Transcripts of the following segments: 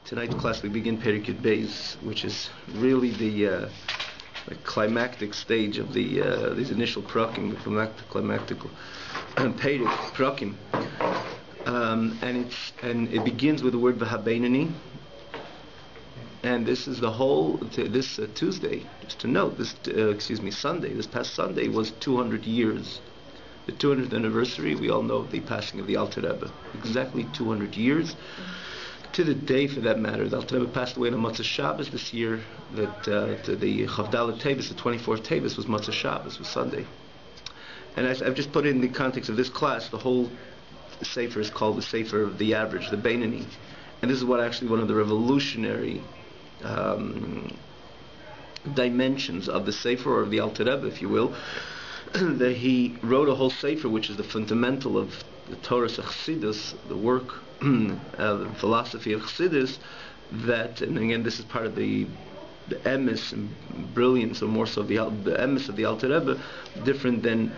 Tonight's class we begin Perek Beis, which is really the climactic stage of these initial prakim, the climactic Perek prakim, and it begins with the word v'habeinani. And this is the whole this Tuesday. Just to note, Sunday. This past Sunday was 200 years. The 200th anniversary. We all know the passing of the Alter Rebbe. Exactly 200 years. To the day, for that matter, the Alter Rebbe passed away on a Matzah Shabbos this year. That the Chavdalet Tevis, the 24th Tevis, was Matzah Shabbos, was Sunday. And I've just put it in the context of this class. The whole Sefer is called the Sefer of the Average, the Beinani, and this is what actually one of the revolutionary dimensions of the Sefer, or of the Alter Rebbe, if you will. That he wrote a whole Sefer, which is the fundamental of the Torah Chassidus, the work, the philosophy of Chassidus. That, and again, this is part of the emes and brilliance, or more so the emes of the Alter Rebbe, different than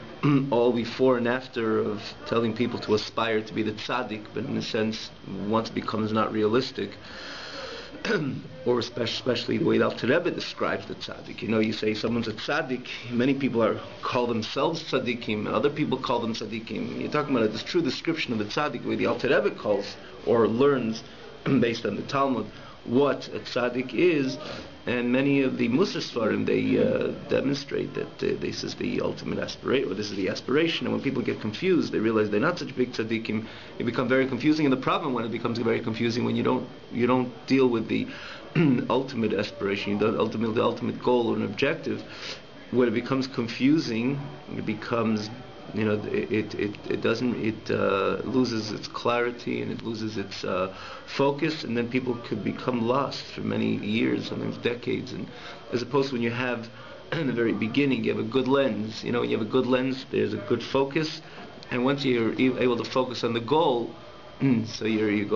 all before and after of telling people to aspire to be the tzaddik, but in a sense, once it becomes not realistic. Or especially the way the Alter Rebbe describes the tzaddik. You know, you say someone's a tzaddik, many people call themselves tzaddikim, other people call them tzaddikim. You're talking about this true description of the tzaddik, the way the Alter Rebbe calls or learns based on the Talmud what a tzaddik is. And many of the Musar Svarim, they demonstrate that this is the ultimate aspiration, or this is the aspiration. And when people get confused, they realize they're not such big tzaddikim. It becomes very confusing. And the problem when it becomes very confusing, when you don't deal with the ultimate aspiration, the ultimate goal or an objective. When it becomes confusing, it becomes, it loses its clarity, and it loses its focus, and then people could become lost for many years, sometimes decades. And as opposed to when you have, in the very beginning, you have a good lens. When you have a good lens, there's a good focus, and once you're able to focus on the goal, so you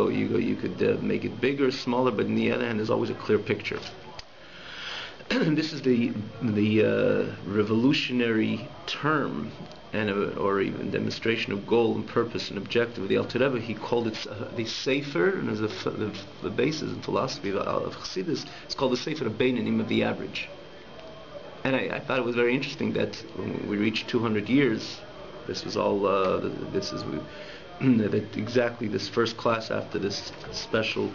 could make it bigger, smaller, but on the other hand, there's always a clear picture. This is the revolutionary term, or even demonstration of goal and purpose and objective of the Alter Rebbe. He called it the Sefer, and as the basis and philosophy of Chassidus, it's called the Sefer of Beinanim, of the average. And I thought it was very interesting that when we reached 200 years, this was all. That exactly this first class after this special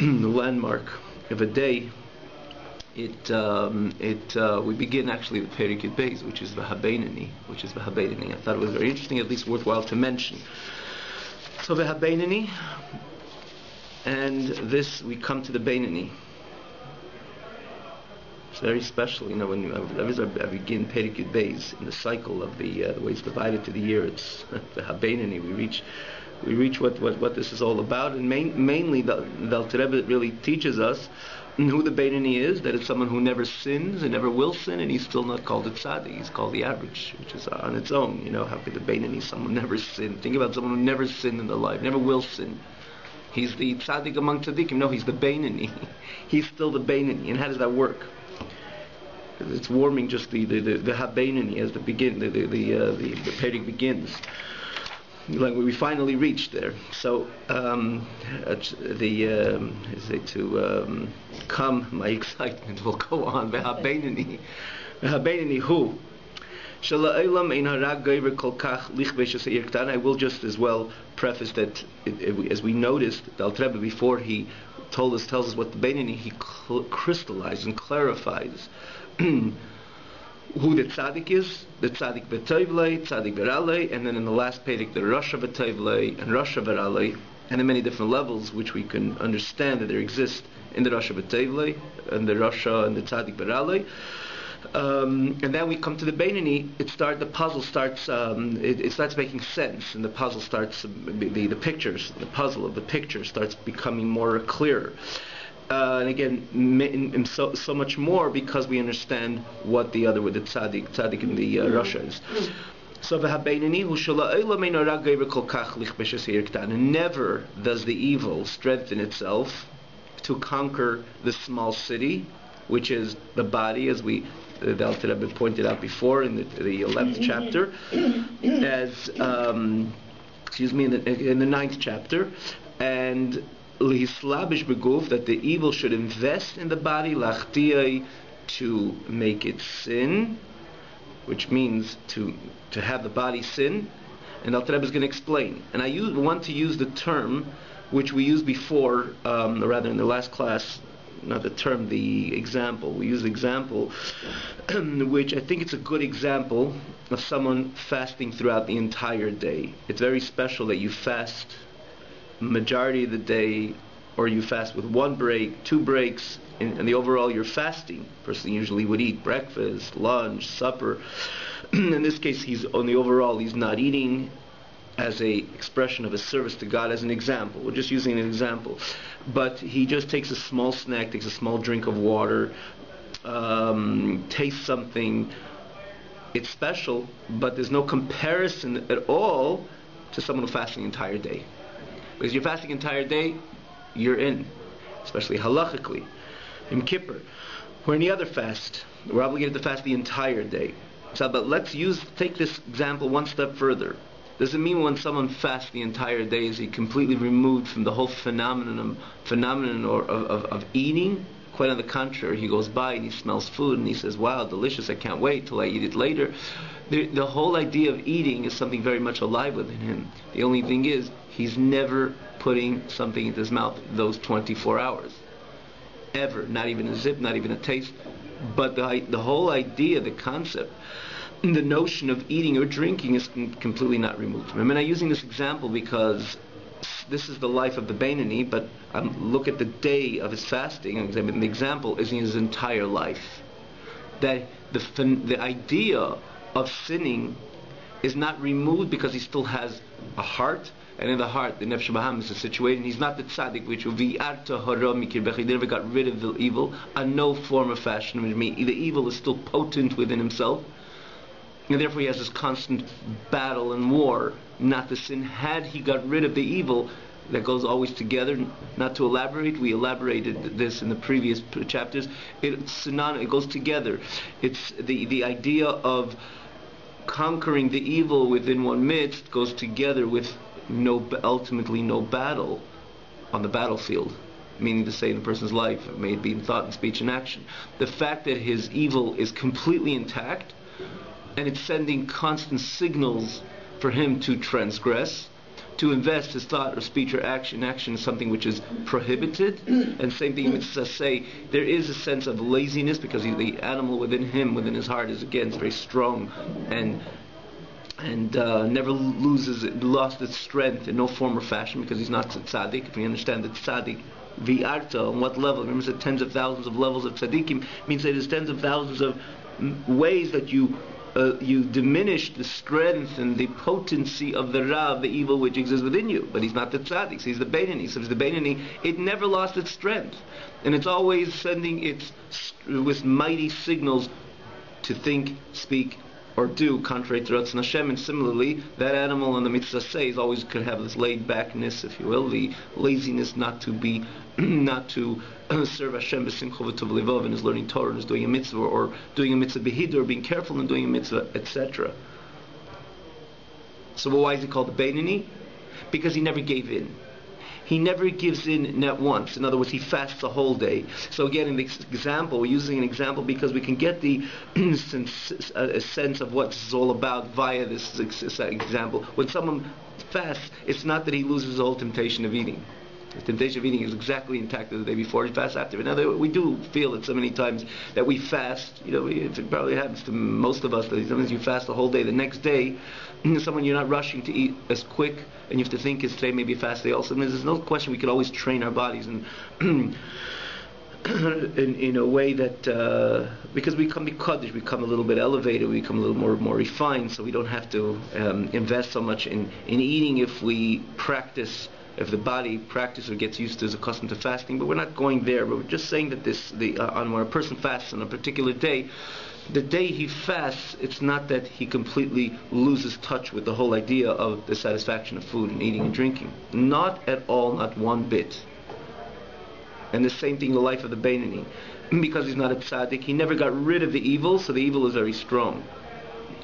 landmark of a day. We begin actually with Perek Beis, which is v'habeinani. I thought it was very interesting, at least worthwhile to mention. So v'habeinani, and this we come to the Beinani. It's very special, when I begin Perek Beis in the cycle of the way it's divided to the year. It's v'habeinani. We reach what this is all about, and mainly the Alter Rebbe really teaches us who the Beinani is, that it's someone who never sins and never will sin, and he's still not called a tzaddik, he's called the average, which is on its own. How could the Beinani, someone never sin? Think about someone who never sinned in their life, never will sin. He's the tzaddik among tzaddikim. No, he's the Beinani. He's still the Beinani. And how does that work? It's warming just the habeinani as the Perek begins. Like we finally reached there. So come, my excitement will go on. V'habeinani hu shala'olam ein harag geiver kol kach lichvesh asayir k'tana. I will just as well preface that as we noticed, the Alter Rebbe, before he tells us what the Beinani, he crystallizes and clarifies who the tzaddik is, the tzaddik v'tovlei, tzaddik v'ralei, and then in the last Perek, the rasha v'tovlei and rasha v'ralei, and the many different levels which we can understand that there exist in the rasha v'tovlei, and the rasha and the tzaddik v'ralei. And then we come to the Beinani. The puzzle starts. It starts making sense, and the puzzle starts. The pictures, the puzzle of the picture starts becoming more clear. And again, so much more because we understand what the tzaddik in the rasha is. So v'habeinani hu shala'olam ein harag geiver kol kach lichvesh asayir k'tana. Never does the evil strengthen itself to conquer the small city, which is the body, as the Alter Rebbe pointed out before in the 11th chapter, as in the 9th chapter, and Lihislabish beguf, that the evil should invest in the body, lachtiai, to make it sin, which means to have the body sin. And Alter Rebbe is going to explain. And I want to use the term which we used before, rather in the last class, not the term, the example. We use the example, which I think it's a good example of someone fasting throughout the entire day. It's very special that you fast majority of the day, or you fast with one break, 2 breaks, and the overall you're fasting. Person usually would eat breakfast, lunch, supper. In this case, he's not eating, as a expression of his service to God, as an example. We're just using an example. But he just takes a small snack, takes a small drink of water, tastes something. It's special, but there's no comparison at all to someone who fasts the entire day. Because you're fasting the entire day, you're in, especially halachically. In Kippur, or any other fast, we're obligated to fast the entire day. So, but let's take this example one step further. Does it mean when someone fasts the entire day, is he completely removed from the whole phenomenon of eating? Quite on the contrary, he goes by and he smells food and he says, wow, delicious, I can't wait till I eat it later. The whole idea of eating is something very much alive within him. The only thing is, he's never putting something into his mouth those 24 hours. Ever. Not even a zip, not even a taste. But the whole idea, the concept, the notion of eating or drinking is completely not removed from him. And I'm using this example because this is the life of the Beinoni, but look at the day of his fasting, and the example is in his entire life. That the idea of sinning is not removed because he still has a heart, and in the heart, the Nefesh Baham is situated. He's not the tzaddik, which will be Arta Haram Mikir. He never got rid of the evil, on no form or fashion. The evil is still potent within himself, and therefore he has this constant battle and war not to sin. Had he got rid of the evil, that goes always together. Not to elaborate, we elaborated this in the previous chapters. It goes together. It's the idea of conquering the evil within one midst goes together with ultimately no battle on the battlefield, meaning to say in a person's life, may it be in thought and speech and action. The fact that his evil is completely intact and it's sending constant signals for him to transgress, to invest his thought or speech or action. Action is something which is prohibited, and same thing mitzvah say, there is a sense of laziness because the animal within him, within his heart, is again very strong and never lost its strength in no form or fashion because he's not tzaddik. If we understand that tzaddik, v'arta, on what level? Remember, it's tens of thousands of levels of tzaddikim, means that there's tens of thousands of ways that you diminish the strength and the potency of the Rav, the evil which exists within you. But he's not the tzaddik, so he's the Beinoni. So he's the Beinoni, it never lost its strength. And it's always sending its with mighty signals to think, speak, or do contrary to Ratzon Hashem. And similarly, that animal in the mitzvah says always could have this laid backness, if you will, the laziness not to serve Hashem b'simcha v'tov levov, and is learning Torah and is doing a mitzvah, or doing a mitzvah b'hiddur, or being careful in doing a mitzvah, etc. So why is he called the Beinoni? Because he never gave in. He never gives in, not once. In other words, he fasts the whole day. So again, in this example, we're using an example because we can get the a sense of what this is all about via this example. When someone fasts, it's not that he loses the whole temptation of eating. The temptation of eating is exactly intact as the day before. He fasts after. Now, we do feel it so many times that we fast. It probably happens to most of us that sometimes you fast the whole day. The next day, someone you're not rushing to eat as quick, and you have to think, is today maybe a fast day also? There's no question we could always train our bodies and in a way that because we become Kaddish, we become a little bit elevated, we become a little more refined, so we don't have to invest so much in eating if we practice. If the body practices or gets used to, is accustomed to fasting, but we're not going there. But we're just saying that when a person fasts on a particular day, the day he fasts, it's not that he completely loses touch with the whole idea of the satisfaction of food and eating and drinking. Not at all, not one bit. And the same thing in the life of the Beinoni. Because he's not a tzaddik, he never got rid of the evil, so the evil is very strong.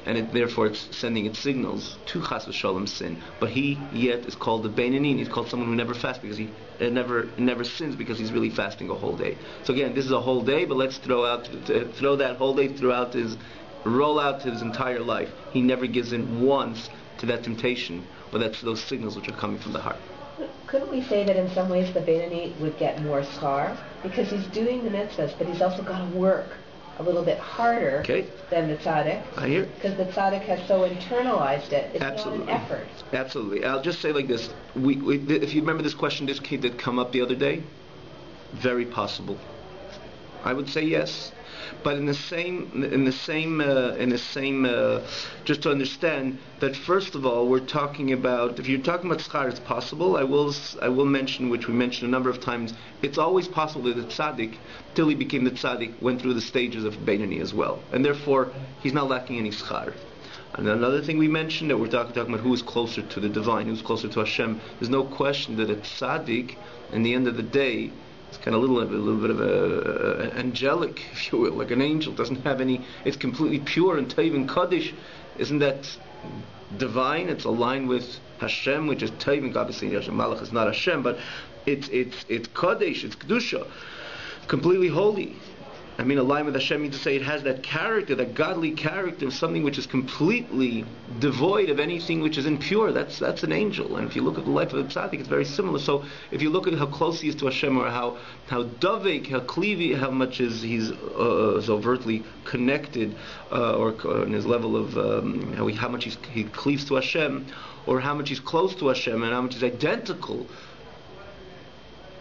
and therefore it's sending its signals to chas v'shalom sin. But he yet is called the Beinani. He's called someone who never fasts because he never sins, because he's really fasting a whole day. So again, this is a whole day, but let's throw that whole day roll out his entire life. He never gives in once to that temptation, or those signals which are coming from the heart. Couldn't we say that in some ways the Beinani would get more schar? Because he's doing the mitzvahs, but he's also got to work a little bit harder than the tzaddik. I hear. Because the tzaddik has so internalized it. It's not an effort. Absolutely. I'll just say like this. If you remember this question, this kid did come up the other day. Very possible. I would say yes. But in the same, just to understand that first of all, we're talking about, if you're talking about schar, it's possible. I will mention, which we mentioned a number of times, it's always possible that the tzaddik, till he became the tzaddik, went through the stages of Beinani as well, and therefore he's not lacking any schar. And another thing we mentioned, that we're talking about who is closer to the divine, who's closer to Hashem. There's no question that a tzaddik, in the end of the day, it's kind of a little bit of a angelic, if you will, like an angel. Doesn't have any. It's completely pure and Tov and Kaddish. Isn't that divine? It's aligned with Hashem, which is Tov, and obviously Hashem Malach is not Hashem, but it's Kaddish, it's Kedusha, completely holy. I mean, aligned with Hashem means to say it has that character, that godly character of something which is completely devoid of anything which is impure. That's an angel. And if you look at the life of the tzaddik, it's very similar. So if you look at how close he is to Hashem, or how davek, how klivi, how much he's overtly connected, or in his level of how much he cleaves to Hashem, or how much he's close to Hashem, and how much he's identical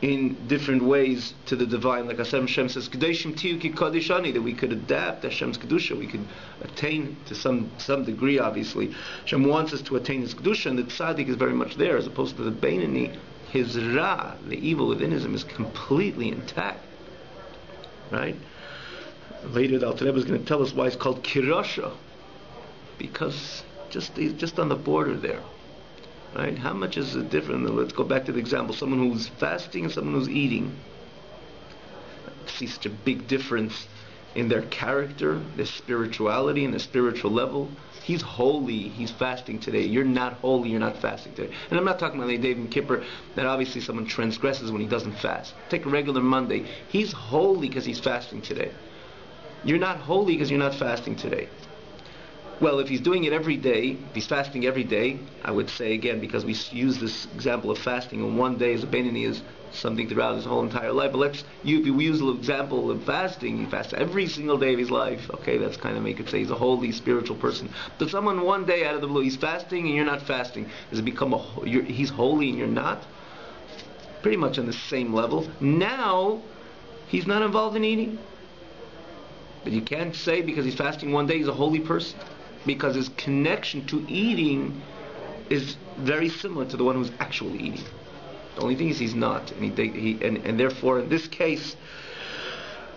in different ways to the divine. Like Hashem says, Kedeshim tiyu ki kadishani, that we could adapt Hashem's Kedusha, we could attain to some degree, obviously. Hashem wants us to attain His Kedusha, and the tzaddik is very much there, as opposed to the Beinani. His ra, the evil within him, is completely intact. Right? Later the Alter Rebbe is going to tell us why it's called kirasha, because he's just on the border there. Right? How much is it different? Let's go back to the example. Someone who's fasting and someone who's eating. I see such a big difference in their character, their spirituality, and their spiritual level. He's holy, he's fasting today. You're not holy, you're not fasting today. And I'm not talking about the day of Kippur, that obviously someone transgresses when he doesn't fast. Take a regular Monday. He's holy because he's fasting today. You're not holy because you're not fasting today. Well, if he's doing it every day, if he's fasting every day, I would say again, because we use this example of fasting on one day as a Beinani is something throughout his whole entire life. But we use the example of fasting. He fasts every single day of his life. Okay, that's kind of make it say he's a holy spiritual person. But someone one day out of the blue, he's fasting and you're not fasting. Does it become he's holy and you're not? Pretty much on the same level. Now, he's not involved in eating. But you can't say because he's fasting one day he's a holy person, because his connection to eating is very similar to the one who's actually eating. The only thing is he's not, and therefore in this case,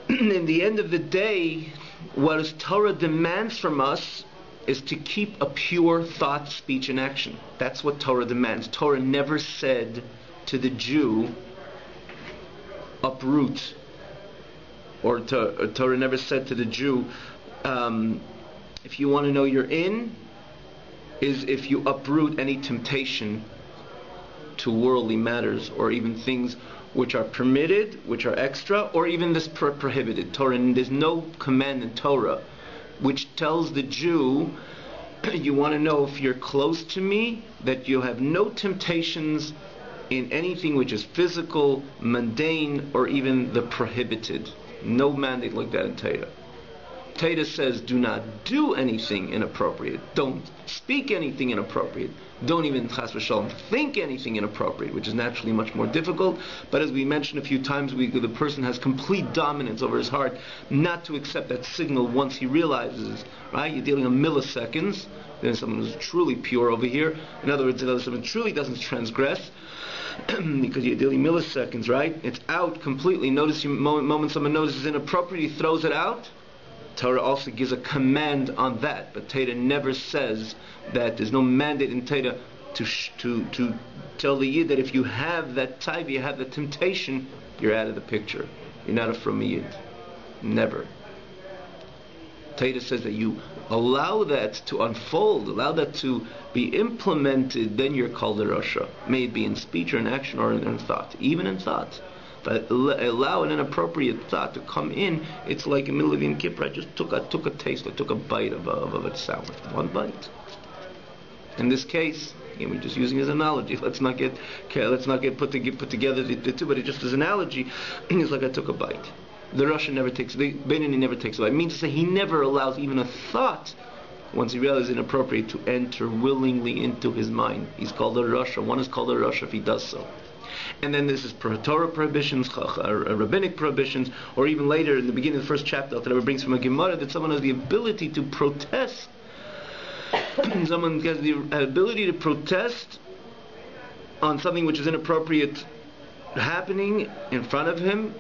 in the end of the day, what Torah demands from us is to keep a pure thought, speech, and action. That's what Torah demands. Torah never said to the Jew, uproot, or Torah never said to the Jew, if you want to know you're in, is if you uproot any temptation to worldly matters, or even things which are permitted, which are extra, or even this prohibited. Torah, there's no command in Torah which tells the Jew, you want to know if you're close to me, that you have no temptations in anything which is physical, mundane, or even the prohibited. No mandate like that in Torah. Torah says, do not do anything inappropriate. Don't speak anything inappropriate. Don't even, chas v'shalom, think anything inappropriate, which is naturally much more difficult. But as we mentioned a few times, the person has complete dominance over his heart not to accept that signal once he realizes, right? You're dealing in milliseconds. There's someone who's truly pure over here. In other words, if someone truly doesn't transgress, because you're dealing milliseconds, right? It's out completely. Notice the moment someone notices inappropriate, he throws it out. Torah also gives a command on that, but Torah never says that. There's no mandate in Torah to tell the Yid that if you have that taiva, you have the temptation, you're out of the picture. You're not a from Yid. Never. Torah says that you allow that to unfold, allow that to be implemented, then you're called a Rasha. May it be in speech or in action or in thought, even in thought. But allow an inappropriate thought to come in, it's like in the middle of Yom Kippur. I just took a taste, I took a bite of a sandwich, one bite. In this case, again, we're just using as an analogy. Let's not get put together the two, but it just as an analogy. It's like I took a bite. The Rasha never takes, the Beinoni never takes a bite. It means to say he never allows even a thought, once he realizes it's inappropriate, to enter willingly into his mind. He's called a Rasha. One is called a Rasha if he does so. And then this is Torah prohibitions, rabbinic prohibitions, or even later in the beginning of the first chapter, that brings from a Gemara that someone has the ability to protest. Someone has the ability to protest on something which is inappropriate happening in front of him,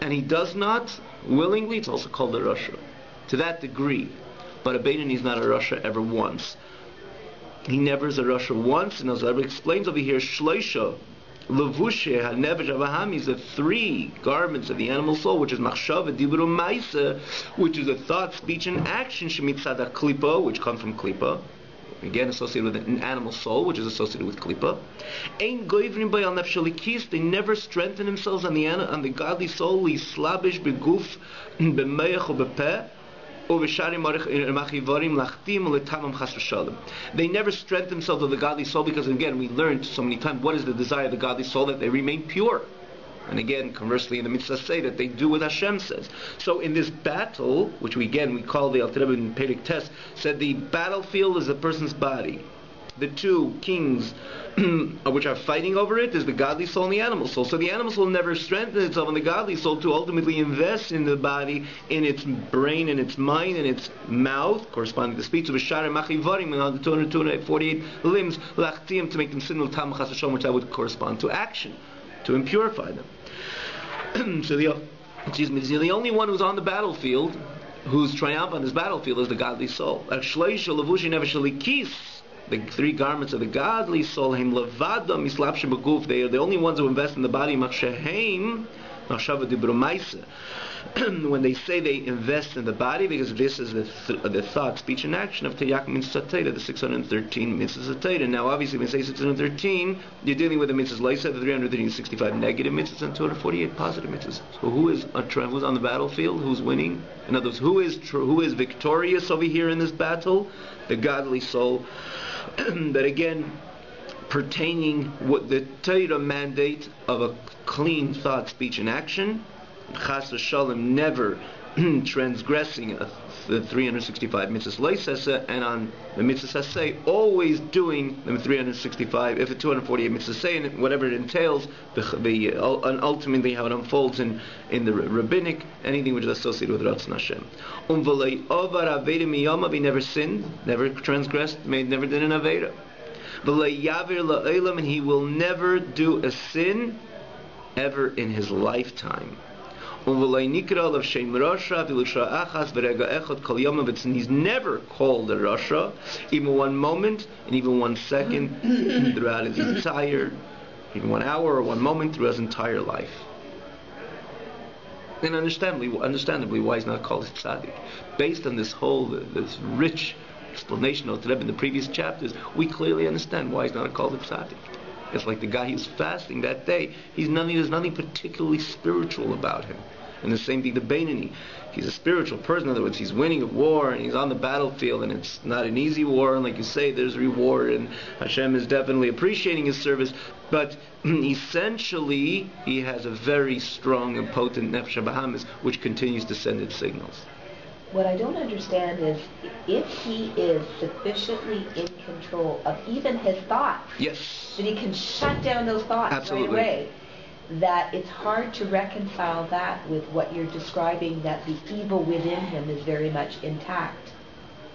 and he does not willingly. It's also called a Rasha. To that degree. But a Beinoni is not a Rasha ever once. He never is a Rasha once, and as Rabbi explains over here, Shloisha Levushe HaNefesh Avraham is the three garments of the animal soul, which is Machshava, Dibur, Ma'aseh, which is a thought, speech, and action, Shemitzad HaKlipa, which come from Klipa, again associated with an animal soul, which is associated with Klipa. Ein goivrim by al nefshalikis, they never strengthen themselves on the godly soul, Yislabish beguf, b'meich, or b'peh, they never strengthen themselves of the godly soul, because again we learned so many times what is the desire of the godly soul, that they remain pure. And again, conversely, in the mitzvah say that they do what Hashem says. So in this battle, which we call the Alter Rebbe in Perek Tes, said the battlefield is a person's body. The two kings which are fighting over it is the godly soul and the animal soul. So the animal soul never strengthens itself, and the godly soul to ultimately invest in the body, in its brain, in its mind, in its mouth, corresponding to speech, of Shara Machivarim, and on the 248 limbs, Lachtim, to make them sin, which that would correspond to action, to impurify them. So the only one who's on the battlefield, who's triumphant on this battlefield, is the godly soul. The three garments of the godly soul, they are the only ones who invest in the body. When they say they invest in the body, because this is the thought, speech, and action of Teyak Mitzvah Torah, the 613 Mitzvahs of Torah. Now, obviously, when you say 613, you're dealing with the Mitzvahs Leisa, the 365 negative Mitzvahs, and 248 positive Mitzvahs. So who's on the battlefield? Who's winning? In other words, who is victorious over here in this battle? The godly soul. That again, pertaining what the Torah mandate of a clean thought, speech, and action, Chas v'Shalom, never transgressing the 365 mitzvahs leisesa, and on the mitzvahs say always doing the 365, if the 248 mitzvahs say, and whatever it entails, and ultimately how it unfolds in the rabbinic, anything which is associated with Ratzon Hashem. He never sinned, never transgressed, never did an avera. And he will never do a sin ever in his lifetime. And he's never called a Rasha, even one moment, and even 1 second throughout his entire, even 1 hour or 1 moment throughout his entire life. And understandably, why he's not called a tzaddik. Based on this rich explanation of Rebbe in the previous chapters, we clearly understand why he's not called a tzaddik. It's like the guy who's fasting that day. There's nothing particularly spiritual about him. And the same thing, the Beinoni. He's a spiritual person. In other words, he's winning a war, and he's on the battlefield, and it's not an easy war. And like you say, there's reward, and Hashem is definitely appreciating his service. But essentially, he has a very strong and potent Nefesh Bahamis, which continues to send its signals. What I don't understand is if he is sufficiently in control of even his thoughts, yes, that he can shut down those thoughts absolutely right away, that it's hard to reconcile that with what you're describing, that the evil within him is very much intact.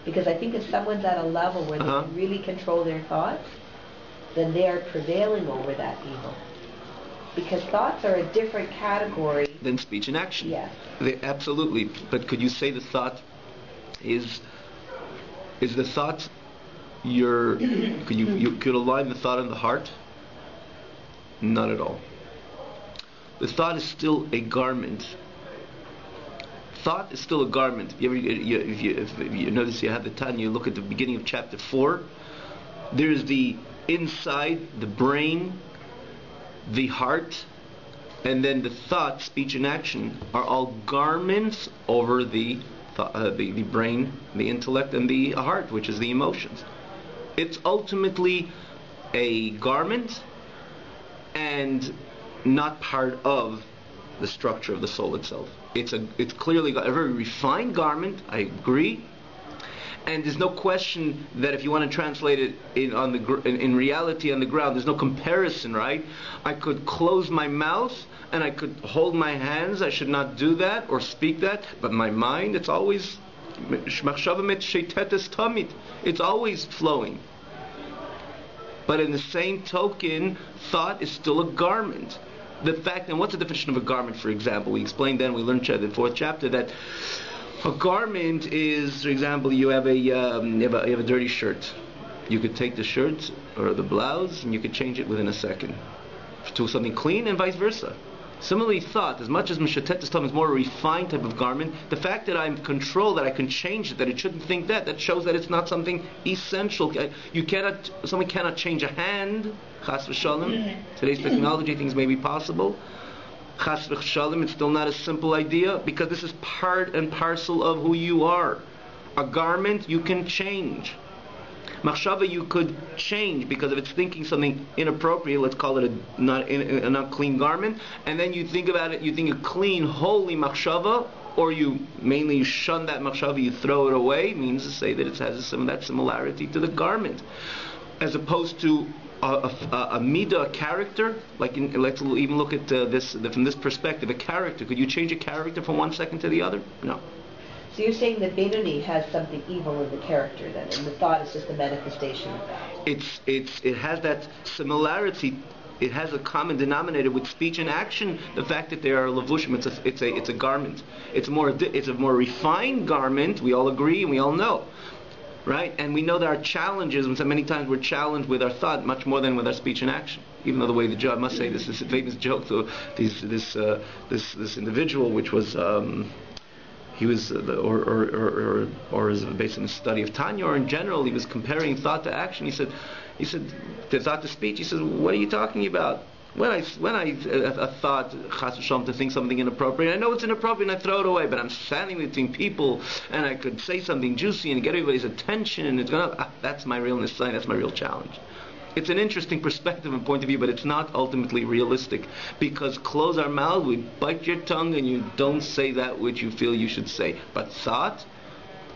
Because I think if someone's at a level where they can really control their thoughts, then they are prevailing over that evil. Because thoughts are a different category than speech and action. Yes. Absolutely. But could you say the thought is the thought could you align the thought and the heart? Not at all. The thought is still a garment thought is still a garment. If you notice, you have the Tanya, you look at the beginning of chapter 4, there's the inside, the brain, the heart, and then the thought, speech, and action are all garments over the brain, the intellect, and the heart, which is the emotions. It's ultimately a garment and not part of the structure of the soul itself. It's clearly a very refined garment, I agree, and there's no question that if you want to translate it in reality on the ground, there's no comparison, right? I could close my mouth and I could hold my hands. I should not do that or speak that, but my mind, it's always it's always flowing. But in the same token, thought is still a garment. The fact, and what's the definition of a garment, for example? We explained then, we learned in the 4th chapter, that a garment is, for example, you have a dirty shirt. You could take the shirt or the blouse and you could change it within a second to something clean, and vice versa. Similarly, thought, as much as Mishatet Tom is more a refined type of garment, the fact that I'm controlled, that I can change it, that it shouldn't think that shows that it's not something essential. Someone cannot change a hand, chas v'shalom. Today's technology, things may be possible. Chas v'shalom, it's still not a simple idea, because this is part and parcel of who you are. A garment you can change. Machshava you could change, because if it's thinking something inappropriate, let's call it a not clean garment, and then you think about it, you think a clean, holy machshava, or you shun that machshava, you throw it away, means to say that it has that similarity to the garment, as opposed to a midah, a character. Let's even look at this from this perspective. A character, could you change a character from one second to the other? No. So you're saying that Beinoni has something evil in the character then, and the thought is just a manifestation of that. It has that similarity. It has a common denominator with speech and action. The fact that they are levushim, it's a garment. It's a more refined garment. We all agree and we all know, right? And we know there are challenges, and so many times we're challenged with our thought much more than with our speech and action. Even though the way I must say this is a famous joke. So this individual, which was. He was, or is based on the study of Tanya, or in general, he was comparing thought to action. He said, to thought to speech. He says, "What are you talking about? When I thought chas v'shalom to think something inappropriate, I know it's inappropriate and I throw it away. But I'm standing between people and I could say something juicy and get everybody's attention, and it's gonna. That's my real sign. That's my real challenge." It's an interesting perspective and point of view, but it's not ultimately realistic, because close our mouth, we bite your tongue, and you don't say that which you feel you should say. But thought?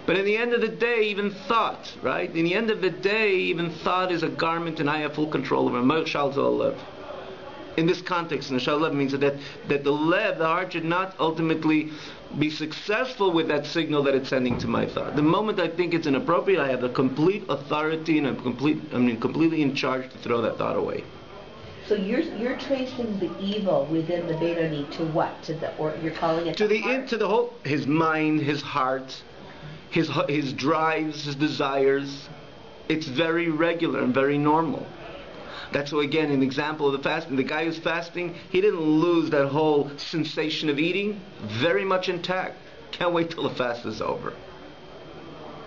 But in the end of the day, even thought, right? In the end of the day, even thought is a garment, and I have full control over it. In this context, Neshal Lev means that the lev, the heart, should not ultimately be successful with that signal that it's sending to my thought. The moment I think it's inappropriate, I have the complete authority and I'm completely in charge to throw that thought away. So you're tracing the evil within the Beinoni to what? Or you're calling it to the whole, his mind, his heart, his drives, his desires. It's very regular and very normal. That's why, again, an example of the fasting. The guy who's fasting, he didn't lose that whole sensation of eating. Very much intact. Can't wait till the fast is over.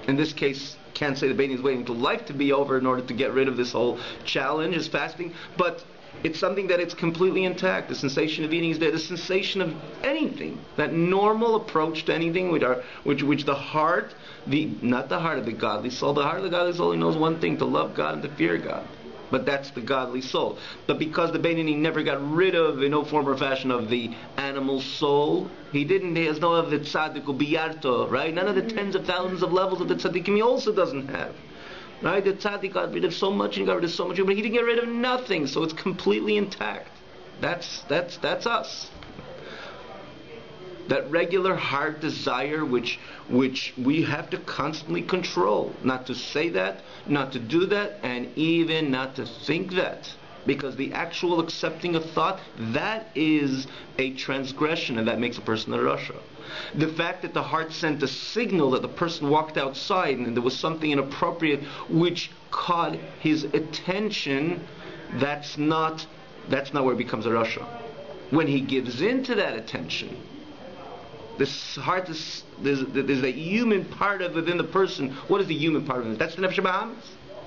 In this case, can't say the Beinoni is waiting till life to be over in order to get rid of this whole challenge, is fasting. But it's something that it's completely intact. The sensation of eating is there. The sensation of anything, that normal approach to anything, which the heart, not the heart of the godly soul. The heart of the godly soul, he knows one thing: to love God and to fear God. But that's the godly soul. But because the Beinoni never got rid of, in no form or fashion, of the animal soul, he has no of the tzaddik or biyarto, right? None of the tens of thousands of levels of the tzaddikim he also doesn't have. Right? The tzaddik got rid of so much and got rid of so much, but he didn't get rid of nothing, so it's completely intact. That's us. That regular heart desire which we have to constantly control. Not to say that, not to do that, and even not to think that. Because the actual accepting of thought, that is a transgression, and that makes a person a rasha. The fact that the heart sent a signal that the person walked outside and there was something inappropriate which caught his attention, that's not where it becomes a rasha. When he gives in to that attention, This heart, there's a human part of within the person. What is the human part of it? That's the Nefesh Bahamis.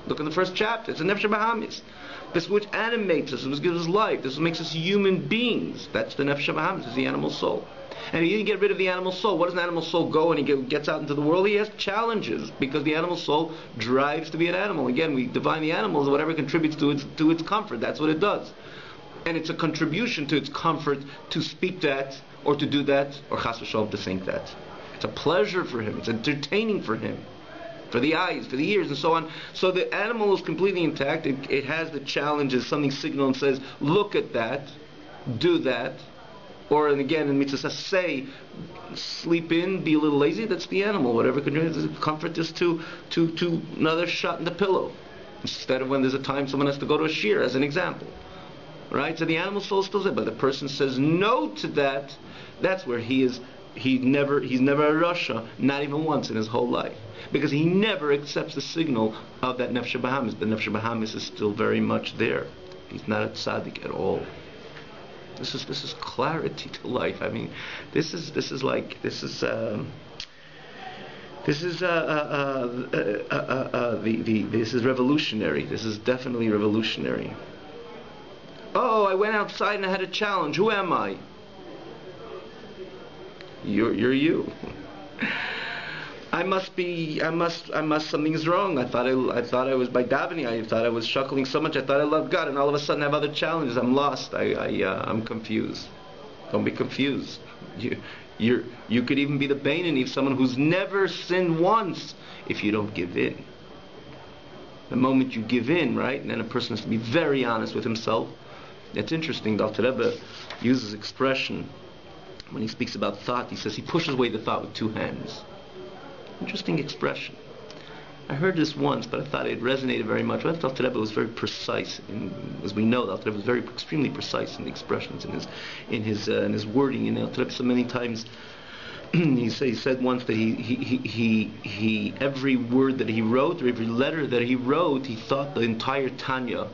Look in the first chapter. It's the Nefesh Bahamis. This which animates us, this which gives us life, this makes us human beings. That's the Nefesh Bahamis, it's the animal soul. And he didn't get rid of the animal soul. What does an animal soul go and he gets out into the world? He has challenges because the animal soul drives to be an animal. Again, we define the animal as whatever contributes to its comfort. That's what it does. And it's a contribution to its comfort to speak that, or to do that, or chas v'shalom to think that. It's a pleasure for him. It's entertaining for him, for the eyes, for the ears, and so on. So the animal is completely intact. It has the challenges. Something signal and says, look at that, do that. Or, and again, in mitzvah says, say, sleep in, be a little lazy. That's the animal. Whatever contributes comfort is to another shot in the pillow, instead of when there's a time someone has to go to a shir, as an example. Right? So the animal soul still there, but the person says no to that. That's where he's never a Rasha, not even once in his whole life, because he never accepts the signal of that Nefesh Bahamis. The Nefesh Bahamis is still very much there. He's not a tzaddik at all. This is clarity to life. I mean, this is revolutionary. This is definitely revolutionary. Oh, I went outside and I had a challenge. Who am I? You're you. Something is wrong. I thought I was by davening. I thought I was shuckling so much. I thought I loved God, and all of a sudden I have other challenges. I'm lost. I'm confused. Don't be confused. You could even be the Beinoni, someone who's never sinned once, if you don't give in. The moment you give in, right, and then a person has to be very honest with himself. It's interesting. The Alter Rebbe uses expression when he speaks about thought. He says he pushes away the thought with two hands. Interesting expression. I heard this once, but I thought it resonated very much. The Alter Rebbe was very precise, as we know. The Alter Rebbe was extremely precise in the expressions, in his wording. And the Alter Rebbe so many times he said once that he every word that he wrote, or every letter that he wrote, he thought the entire Tanya.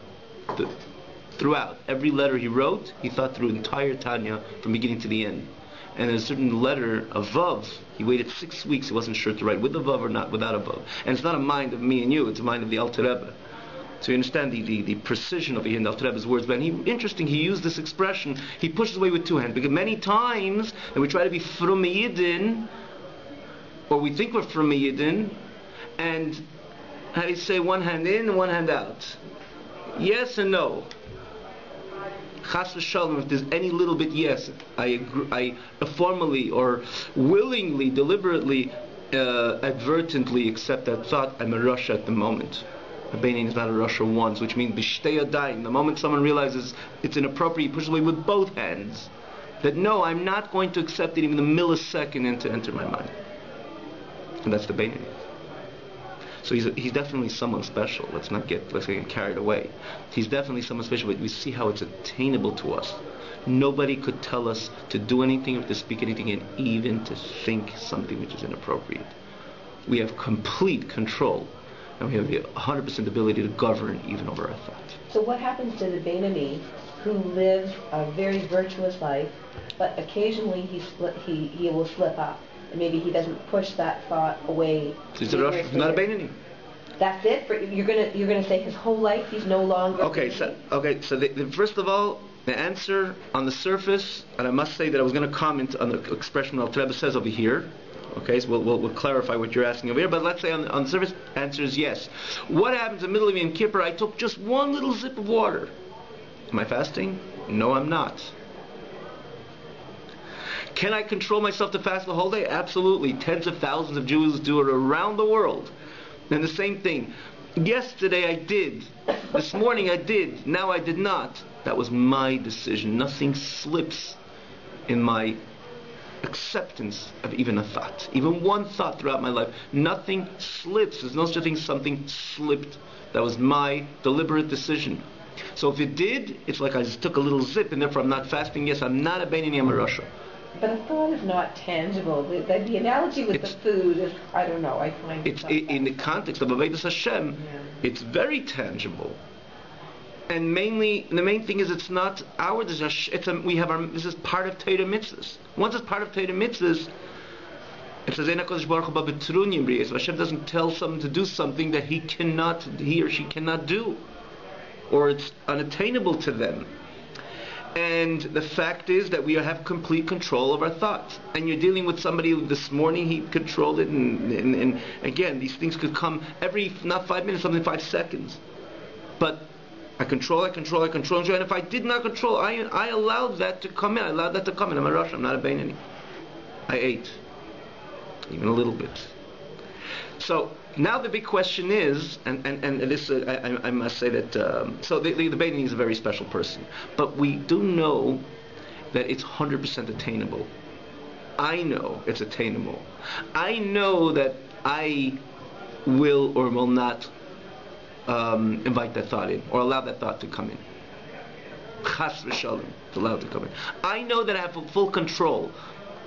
Throughout every letter he wrote, he thought through the entire Tanya from beginning to the end. And in a certain letter, a vav, he waited 6 weeks. He wasn't sure to write with a vav or not without a vav. And it's not a mind of me and you; it's a mind of the Alter Rebbe. So you understand the precision of the Alter Rebbe's words. But he used this expression. He pushes away with two hands, because many times that we try to be from Yidden, or we think we're from Yidden, and how do you say, one hand in and one hand out? Yes and no. Chas v'shalom, if there's any little bit yes, I formally or willingly, deliberately, advertently accept that thought, I'm a Rasha at the moment. A Beinoni is not a Rasha once, which means b'shtei yadayim. The moment someone realizes it's inappropriate, he pushes away with both hands. That no, I'm not going to accept it even a millisecond to enter my mind. And that's the Beinoni. So he's definitely someone special. Let's not get carried away. He's definitely someone special, but we see how it's attainable to us. Nobody could tell us to do anything or to speak anything, and even to think something which is inappropriate. We have complete control, and we have the 100% ability to govern even over our thoughts. So what happens to the Beinoni who lives a very virtuous life, but occasionally he will slip up? And maybe he doesn't push that thought away. He's not a Beinoni. That's it. You're gonna say his whole life he's no longer. Okay. So first of all, the answer on the surface, and I must say that I was going to comment on the expression Alter Rebbe says over here. Okay, so we'll clarify what you're asking over here. But let's say on the surface, answer is yes. What happens in the middle of Yom Kippur? I took just one little sip of water. Am I fasting? No, I'm not. Can I control myself to fast the whole day? Absolutely. Tens of thousands of Jews do it around the world. And the same thing. Yesterday I did. This morning I did. Now I did not. That was my decision. Nothing slips in my acceptance of even a thought. Even one thought throughout my life. Nothing slips. There's no such thing something slipped. That was my deliberate decision. So if it did, it's like I just took a little zip, and therefore I'm not fasting. Yes, I'm not a Beinoni, I'm a Rasha. But a thought is not tangible. The analogy with the food is, I don't know, I find it's in the context of Avodas Hashem, it's very tangible. And the main thing is it's not our desire. This is part of Torah mitzvahs. Once it's part of Torah mitzvahs, it says Hashem doesn't tell someone to do something that he or she cannot do, or it's unattainable to them. And the fact is that we have complete control of our thoughts. And you're dealing with somebody who this morning he controlled it, and again, these things could come not 5 minutes, something 5 seconds. But I control, and if I did not control, I allowed that to come in. I'm a Rosh, I'm not a Beinani. I ate. Even a little bit. So now the big question is, and this I must say that so the Beinani is a very special person, but we do know that it's 100% attainable. I know it's attainable. I know that I will or will not invite that thought in, or allow that thought to come in. Chas v'shalom, to allow it to come in. I know that I have full control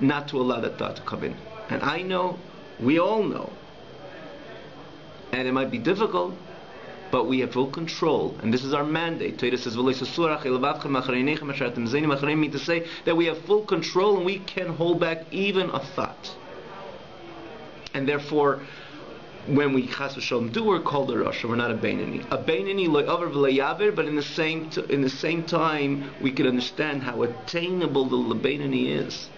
not to allow that thought to come in. And I know, we all know, and it might be difficult, but we have full control, and this is our mandate. Torah says, mean to say that we have full control and we can hold back even a thought. And therefore, when we chas v'shalom do, we're called a Rasha. We're not a Beinani. A Beinani lo'aver v'le'yaver, but in the same time, we can understand how attainable the Beinani is.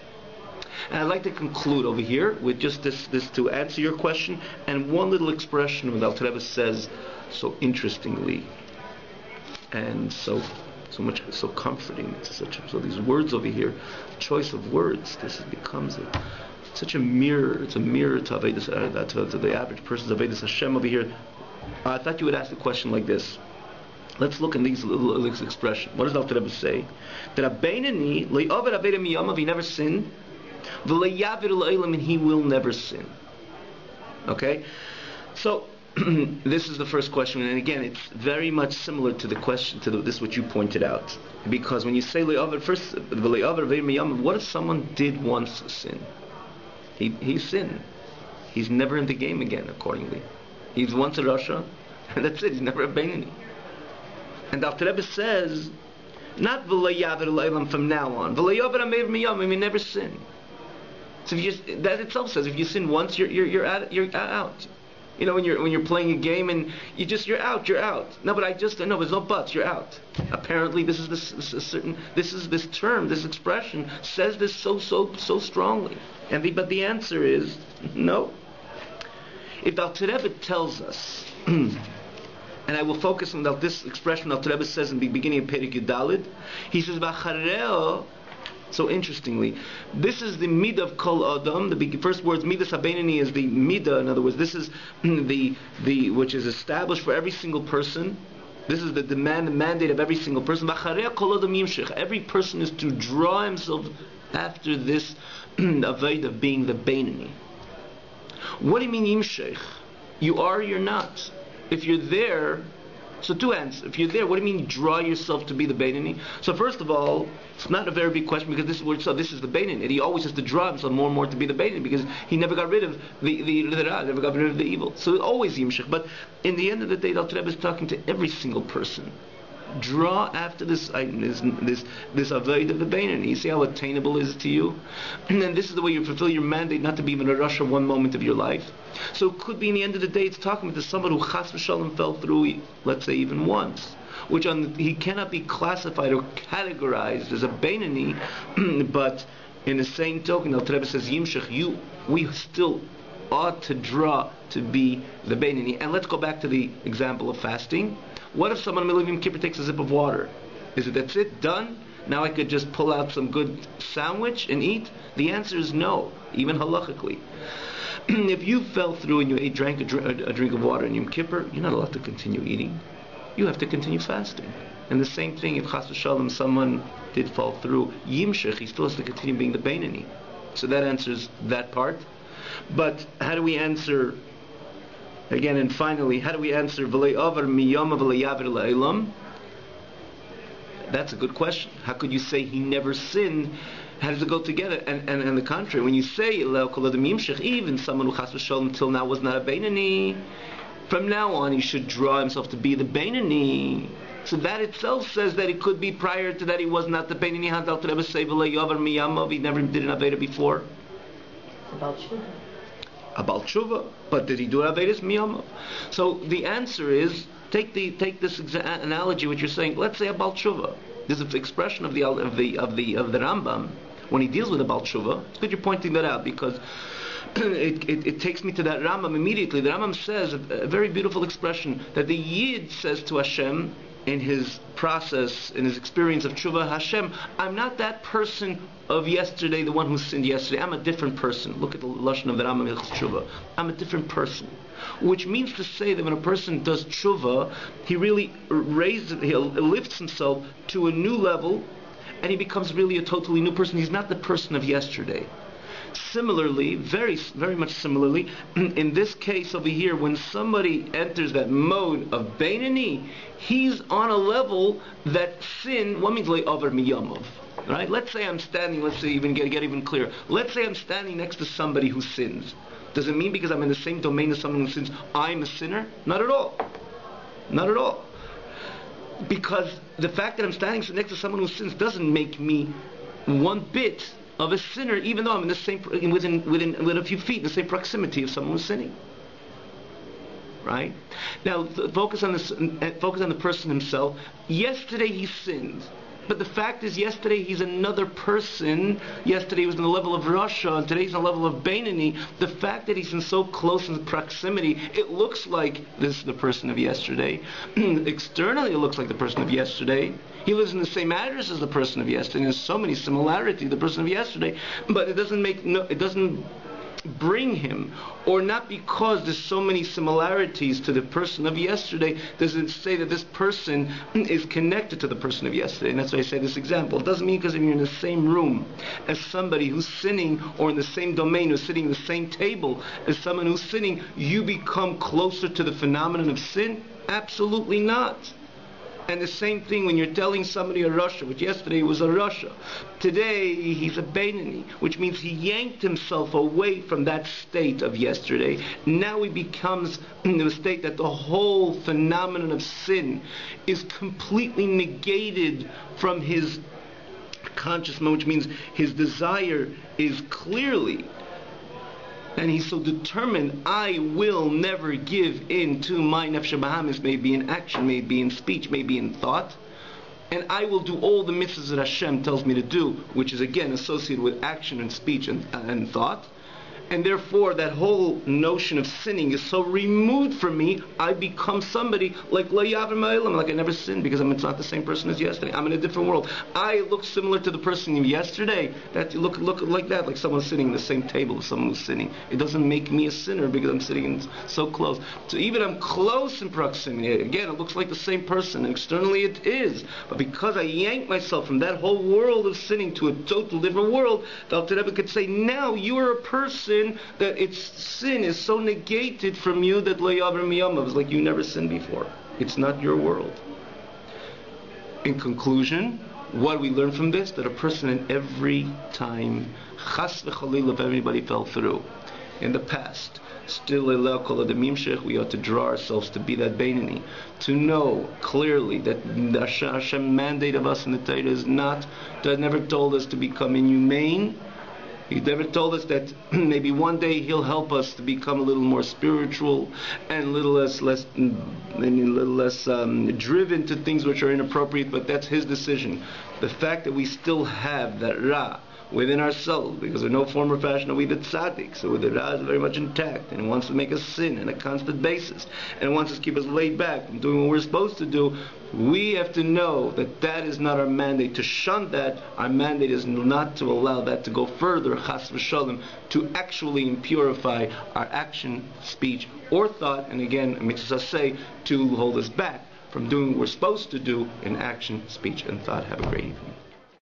And I'd like to conclude over here with just this to answer your question, and one little expression that Alter Rebbe says so interestingly, and so comforting. So these words over here, choice of words. This becomes such a mirror. It's a mirror to Avodas, to the average person's Avodas Hashem over here. I thought you would ask a question like this. Let's look in these little expression. What does Alter Rebbe say? That a Beinani le'over aveda miyamav, he never sinned, v'le'yavir le'olam, and he will never sin. Okay, so this is the first question, and again, it's very much similar to the question this what you pointed out, because when you say le'over, first v'le'over aveda miyamav, what if someone did once sin? He sinned. He's never in the game again. Accordingly, he's once a Rasha, and that's it. He's never a Beinani. And Alter Rebbe says, not v'le'yavir le'olam from now on. V'le'over aveda miyamav, we never sin. So that itself says if you sin once, you're out. You know, when you're playing a game and you're out. No, but there's no buts. You're out. Apparently, this term, this expression says this so strongly. But the answer is no. If Alter Rebbe tells us, and I will focus on this expression Alter Rebbe says in the beginning of Perek Yudalid, he says B'achareo. So interestingly, this is the midah of kol adam. The first words midas habeinani is the midah. In other words, this is the which is established for every single person. This is the mandate of every single person. Every person is to draw himself after this avoid of being the beinani. What do you mean yimshech? You are or you're not. If you're there. So two answers. If you're there, what do you mean draw yourself to be the Beinani? So first of all, it's not a very big question because this is the Beinani. He always has to draw himself more and more to be the Beinani because he never got rid of the never got rid of the evil. So always Yimshech. But in the end of the day, Alter Rebbe is talking to every single person. Draw after this avoid of the Beinani. You see how attainable it is to you? And then this is the way you fulfill your mandate not to be even a Rasha one moment of your life. So it could be in the end of the day it's talking to someone who chas v'shalom fell through, let's say even once, which he cannot be classified or categorized as a Beinani, but in the same token, Alter Rebbe says Yimshech, we still ought to draw to be the Beinani. And let's go back to the example of fasting. What if someone in the middle of Yom Kippur takes a sip of water? That's it? Done? Now I could just pull out some good sandwich and eat? The answer is no, even halachically. If you fell through and you drank a drink of water in Yom Kippur, you're not allowed to continue eating. You have to continue fasting. And the same thing, if chas v'shalom someone did fall through Yimshech, he still has to continue being the Beinani. So that answers that part. But how do we answer... Again, and finally, how do we answer v'lei over miyama v'lei yavir le'olam? That's a good question. How could you say he never sinned? How does it go together? And the contrary, when you say even someone who chas v'shalom until now was not a Beinani, from now on he should draw himself to be the Beinani. So that itself says that it could be prior to that he was not the Beinoni had Alter Rebbe say v'lo yover miyamav. He never did an Aveda before. About tshuva. About tshuva, but did he do Avedas miyamav? So the answer is take this analogy which you're saying. Let's say about tshuva. There's an expression of the Rambam when he deals with about tshuva. It's good you're pointing that out because it takes me to that Rambam immediately. The Rambam says a very beautiful expression that the Yid says to Hashem in his process, in his experience of tshuva, Hashem, I'm not that person of yesterday, the one who sinned yesterday. I'm a different person. Look at the lashon of the Rambam in tshuva. I'm a different person. Which means to say that when a person does tshuva, he really he lifts himself to a new level, and he becomes really a totally new person. He's not the person of yesterday. Similarly, very, very much similarly, in this case over here, when somebody enters that mode of Beinoni, he's on a level that sin, what means over miyamav? Right? Let's say I'm standing, let's say even get even clearer. Let's say I'm standing next to somebody who sins. Does it mean because I'm in the same domain as someone who sins, I'm a sinner? Not at all. Not at all. Because the fact that I'm standing next to someone who sins doesn't make me one bit of a sinner, even though I'm in the same within a few feet, in the same proximity of someone who's sinning. Right? Now, focus on the person himself. Yesterday he sinned, but the fact is, yesterday he's another person. Yesterday he was in the level of Rasha, and today he's in the level of Beinoni. The fact that he's in so close in proximity, it looks like this is the person of yesterday. Externally, it looks like the person of yesterday. He lives in the same address as the person of yesterday. There's so many similarities to the person of yesterday, but it doesn't bring him, or not because there's so many similarities to the person of yesterday, does it say that this person is connected to the person of yesterday. And that's why I say this example. It doesn't mean because if you're in the same room as somebody who's sinning, or in the same domain, who's sitting at the same table as someone who's sinning, you become closer to the phenomenon of sin. Absolutely not. And the same thing when you're telling somebody a Rasha, which yesterday was a Rasha. Today he's a Beinoni, which means he yanked himself away from that state of yesterday. Now he becomes in a state that the whole phenomenon of sin is completely negated from his consciousness, which means his desire is clearly, and he's so determined, I will never give in to my nefesh bahamis, maybe in action, maybe in speech, maybe in thought. And I will do all the mitzvahs that Hashem tells me to do, which is again associated with action and speech and thought. And therefore that whole notion of sinning is so removed from me, I become somebody like lo yaver ma'olam, like I never sinned, because it's not the same person as yesterday. I'm in a different world. I look similar to the person of yesterday. That look like that, like someone sitting in the same table as someone who's sinning. It doesn't make me a sinner because I'm sitting so close. So even I'm close in proximity, again, it looks like the same person. Externally it is. But because I yank myself from that whole world of sinning to a total different world, the Alter Rebbe could say, now you are a person that its sin is so negated from you that lo yaver miyamav is like you never sinned before. It's not your world. In conclusion, what we learn from this, that a person in every time, chas v'chalil, if everybody fell through in the past, still we ought to draw ourselves to be that Beinoni, to know clearly that the Hashem mandate of us in the Torah is not, that never told us to become inhumane. He never told us that maybe one day He'll help us to become a little more spiritual and a little less driven to things which are inappropriate, but that's His decision. The fact that we still have that Ra within ourselves, because in no form or fashion are we the tzaddik, so the Ra is very much intact, and it wants to make us sin on a constant basis, and it wants us to keep us laid back from doing what we're supposed to do. We have to know that that is not our mandate, to shun that. Our mandate is not to allow that to go further, chas v'shalom, to actually impurify our action, speech, or thought, and again, it makes us say, to hold us back from doing what we're supposed to do in action, speech, and thought. Have a great evening.